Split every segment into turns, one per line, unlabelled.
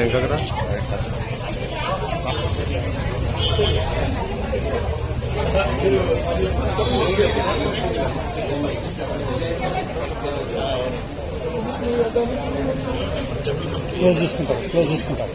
ఇంకా కదా
క్లోజ్ చేసుకుంటారు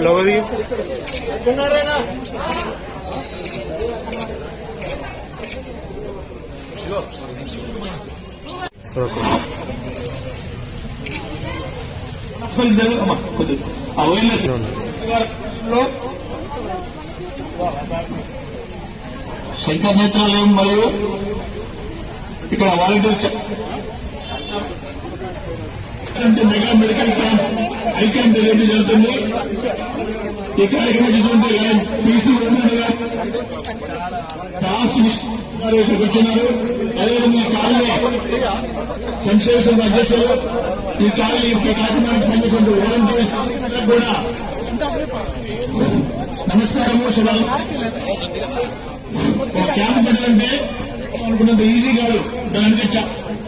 लोगों दी
శంకర్ నేత్రాలయం మరియు ఇక్కడ వాలంటీర్ మెగా మెడికల్ క్యాంప్ ఐక్యం డెలివరీ జరుగుతుంది. ఈ కార్యక్రమం చూస్తుంటే పీసీ ఇక్కడికి వచ్చినారు. అదేవిధంగా కాలనీ సంక్షేమ సంఘ అధ్యక్షులు ఈ కాలనీ కార్యక్రమానికి పనిచేసిన వాలంటీర్స్ కూడా నమస్కారము. శుభాలు. క్యాంప్ పెట్టాలంటే అనుకున్నంత ఈజీ కాదు. దానికి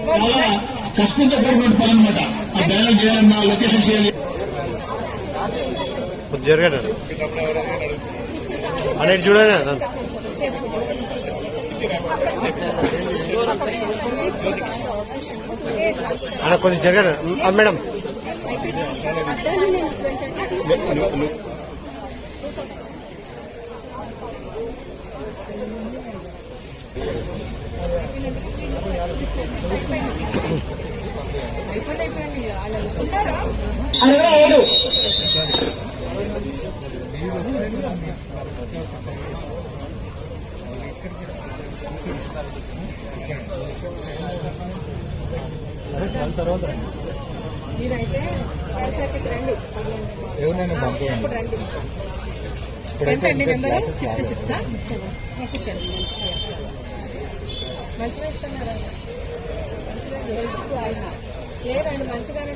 చాలా కష్టంతో కూడుకున్న పని అనమాట. ఆ బ్యాలెన్స్ చేయాలన్నా లొకేషన్ చేయాలి.
జరగండి అనేది చూడండి అన్న కొంచెం జరగండి మేడం.
మీరైతే రండి. ఎంతండి నెంబరు? 66 కూర్చోండి. మంచిగా ఇస్తున్నారా? లేదండి, మంచిగానే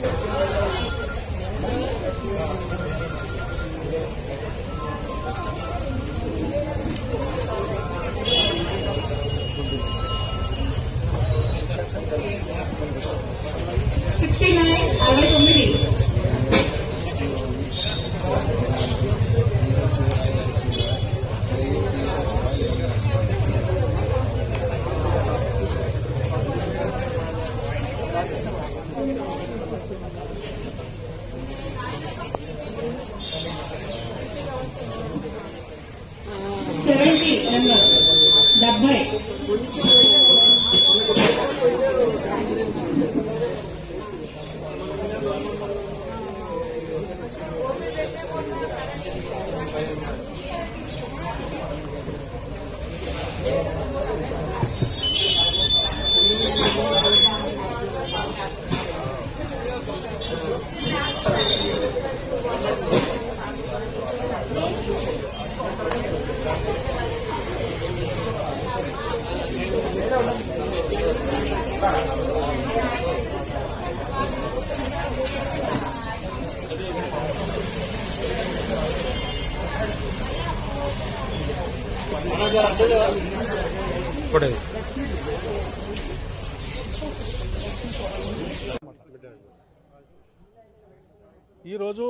ఈరోజు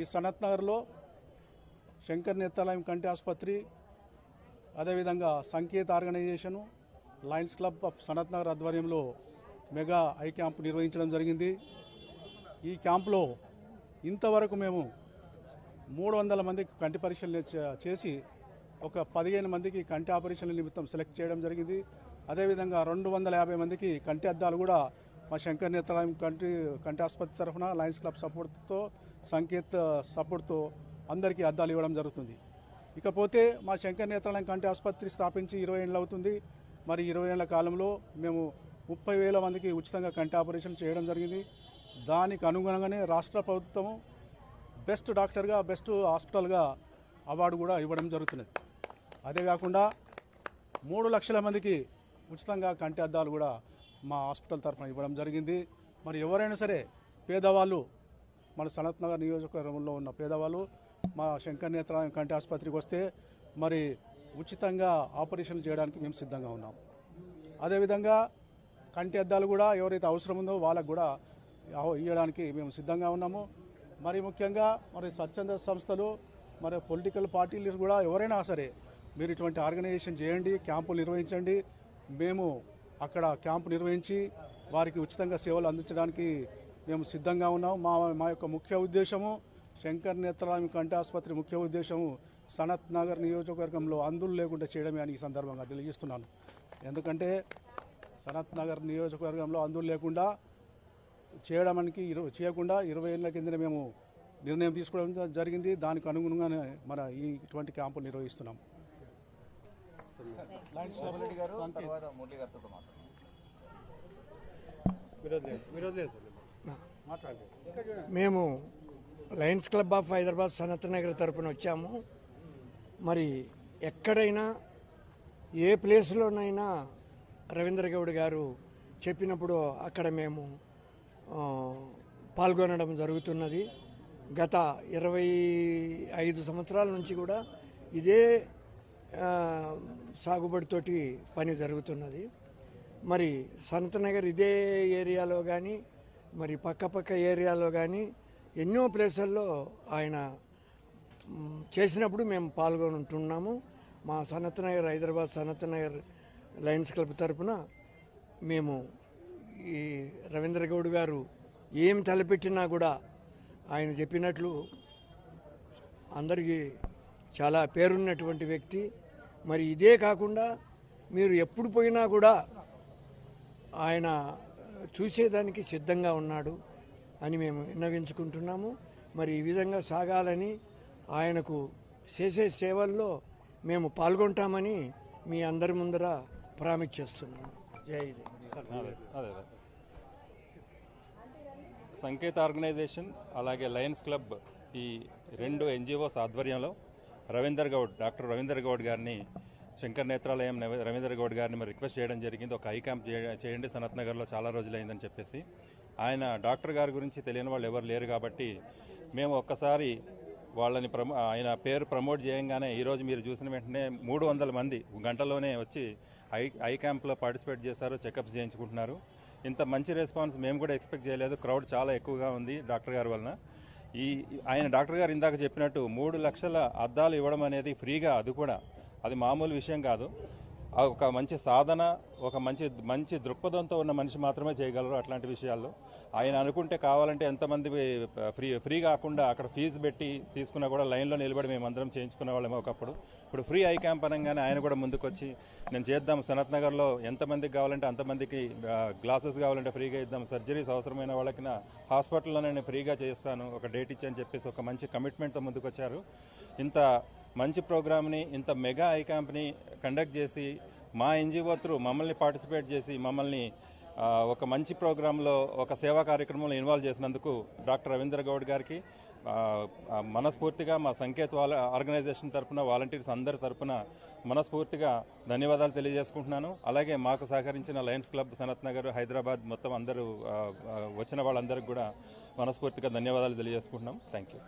ఈ సనత్ నగర్లో శంకర్ నేత్రాలయం కంటి ఆసుపత్రి, అదేవిధంగా Sanket organisation, Lions club of Sanath Nagar ఆధ్వర్యంలో మెగా ఐ క్యాంప్ నిర్వహించడం జరిగింది. ఈ క్యాంపులో ఇంతవరకు మేము 300 మందికి కంటి పరీక్షలు చేసి ఒక 15 మందికి కంటి ఆపరేషన్ల నిమిత్తం సెలెక్ట్ చేయడం జరిగింది. అదేవిధంగా 250 మందికి కంటి అద్దాలు కూడా మా శంకర్ నేత్రాలయం కంటి ఆసుపత్రి తరఫున లయన్స్ క్లబ్ సపోర్ట్తో, సంకేత్ సపోర్ట్తో అందరికీ అద్దాలు ఇవ్వడం జరుగుతుంది. ఇకపోతే మా శంకర్ నేత్రాలయం కంటి ఆసుపత్రి స్థాపించి 20 ఏళ్ళు అవుతుంది. మరి 20 ఏళ్ల కాలంలో మేము 30,000 మందికి ఉచితంగా కంటి ఆపరేషన్ చేయడం జరిగింది. దానికి అనుగుణంగానే రాష్ట్ర ప్రభుత్వం బెస్ట్ డాక్టర్గా, బెస్ట్ హాస్పిటల్గా అవార్డు కూడా ఇవ్వడం జరుగుతున్నది. అదే కాకుండా 3 లక్షల మందికి ఉచితంగా కంటి అద్దాలు కూడా మా హాస్పిటల్ తరఫున ఇవ్వడం జరిగింది. మరి ఎవరైనా సరే పేదవాళ్ళు, మన సనత్ నగర్ నియోజకవర్గంలో ఉన్న పేదవాళ్ళు మా శంకర్ నేత్రాలయం కంటి ఆసుపత్రికి వస్తే మరి ఉచితంగా ఆపరేషన్ చేయడానికి మేము సిద్ధంగా ఉన్నాం. అదేవిధంగా కంటి అద్దాలు కూడా ఎవరైతే అవసరం ఉందో వాళ్ళకు కూడా ఇవ్వడానికి మేము సిద్ధంగా ఉన్నాము. మరి ముఖ్యంగా మరి స్వచ్ఛంద సంస్థలు, మరి పొలిటికల్ పార్టీలు కూడా ఎవరైనా సరే మీరు ఇటువంటి ఆర్గనైజేషన్ చేయండి, క్యాంపులు నిర్వహించండి. మేము అక్కడ క్యాంపు నిర్వహించి వారికి ఉచితంగా సేవలు అందించడానికి మేము సిద్ధంగా ఉన్నాం. మా యొక్క ముఖ్య ఉద్దేశము శంకర్ నేత్రాలయం కంటి ఆసుపత్రి ముఖ్య ఉద్దేశము సనత్ నగర్ నియోజకవర్గంలో అంధులు లేకుండా చేయడమే అని ఈ సందర్భంగా తెలియజేస్తున్నాను. ఎందుకంటే సనత్ నగర్ నియోజకవర్గంలో అంధులు లేకుండా చేయడానికి చేయకుండా 20 ఏళ్ల కిందనే మేము నిర్ణయం తీసుకోవడం జరిగింది. దానికి అనుగుణంగానే మన ఇటువంటి క్యాంపులు నిర్వహిస్తున్నాం.
మేము Lions club of Hyderabad Sanath Nagar తరపున వచ్చాము. మరి ఎక్కడైనా ఏ ప్లేస్లోనైనా రవీంద్ర గౌడ్ గారు చెప్పినప్పుడు అక్కడ మేము పాల్గొనడం జరుగుతున్నది. గత 25 సంవత్సరాల నుంచి కూడా ఇదే సాగుబడితోటి పని జరుగుతున్నది. మరి సనత్ నగర్ ఇదే ఏరియాలో కానీ మరి పక్క ఏరియాలో కానీ ఎన్నో ప్లేసుల్లో ఆయన చేసినప్పుడు మేము పాల్గొంటున్నాము. మా సనత్ నగర్ హైదరాబాద్ సనత్ నగర్ లయన్స్ క్లబ్ తరఫున మేము ఈ రవీంద్ర గౌడ్ గారు ఏం తలపెట్టినా కూడా ఆయన చెప్పినట్లు అందరికీ చాలా పేరున్నటువంటి వ్యక్తి. మరి ఇదే కాకుండా మీరు ఎప్పుడు పోయినా కూడా ఆయన చూసేదానికి సిద్ధంగా ఉన్నాడు అని మేము విన్నవించుకుంటున్నాము. మరి ఈ విధంగా సాగాలని ఆయనకు చేసే సేవల్లో మేము పాల్గొంటామని మీ అందరి ముందర ప్రామిస్ చేస్తున్నాము. జై
అదే సంకేత్ ఆర్గనైజేషన్ అలాగే లయన్స్ క్లబ్ ఈ 2 NGOs ఆధ్వర్యంలో డాక్టర్ రవీందర్ గౌడ్ గారిని శంకర్ నేత్రాలయం రవీందర్ గౌడ్ గారిని మరి రిక్వెస్ట్ చేయడం జరిగింది. ఒక ఐ క్యాంప్ చేయండి సనత్ నగర్లో చాలా రోజులైందని చెప్పేసి. ఆయన డాక్టర్ గారి గురించి తెలియని వాళ్ళు ఎవరు లేరు కాబట్టి మేము ఒక్కసారి వాళ్ళని ఆయన పేరు ప్రమోట్ చేయంగానే ఈరోజు మీరు చూసిన వెంటనే 300 మంది గంటలోనే వచ్చి ఐ క్యాంప్లో పార్టిసిపేట్ చేశారు, చెకప్స్ చేయించుకుంటున్నారు. ఇంత మంచి రెస్పాన్స్ మేము కూడా ఎక్స్పెక్ట్ చేయలేదు. క్రౌడ్ చాలా ఎక్కువగా ఉంది డాక్టర్ గారి వలన. ఆయన డాక్టర్ గారు ఇందాక చెప్పినట్టు 3 లక్షల అద్దాలు ఇవ్వడం అనేది ఫ్రీగా, అది మామూలు విషయం కాదు. ఒక మంచి సాధన, ఒక మంచి దృక్పథంతో ఉన్న మనిషి మాత్రమే చేయగలరు అట్లాంటి విషయాల్లో. ఆయన అనుకుంటే కావాలంటే ఎంతమంది ఫ్రీ కాకుండా అక్కడ ఫీజు పెట్టి తీసుకున్నా కూడా లైన్లో నిలబడి మేమందరం చేయించుకునే వాళ్ళమే ఒకప్పుడు. ఇప్పుడు ఫ్రీ ఐ క్యాంప్ అనగానే ఆయన కూడా ముందుకొచ్చి నేను చేద్దాం, సనత్ నగర్లో ఎంతమందికి కావాలంటే అంతమందికి గ్లాసెస్ కావాలంటే ఫ్రీగా ఇద్దాం, సర్జరీస్ అవసరమైన వాళ్ళకి నా హాస్పిటల్లో నేను ఫ్రీగా చేస్తాను, ఒక డేట్ ఇచ్చని చెప్పేసి ఒక మంచి కమిట్మెంట్తో ముందుకొచ్చారు. ఇంత మంచి ప్రోగ్రామ్ని, ఇంత మెగా ఐ క్యాంప్ని కండక్ట్ చేసి మా NGO త్రూ మమ్మల్ని పార్టిసిపేట్ చేసి మమ్మల్ని ఒక మంచి ప్రోగ్రాంలో ఒక సేవా కార్యక్రమంలో ఇన్వాల్వ్ చేసినందుకు డాక్టర్ రవీంద్ర గౌడ్ గారికి మనస్ఫూర్తిగా మా సంకేత్ ఆర్గనైజేషన్ తరఫున, వాలంటీర్స్ అందరి తరఫున మనస్ఫూర్తిగా ధన్యవాదాలు తెలియజేసుకుంటున్నాను. అలాగే మాకు సహకరించిన లయన్స్ క్లబ్ సనత్ నగర్ హైదరాబాద్ మొత్తం అందరూ వచ్చిన వాళ్ళందరికీ కూడా మనస్ఫూర్తిగా ధన్యవాదాలు తెలియజేసుకుంటున్నాం. Thank you.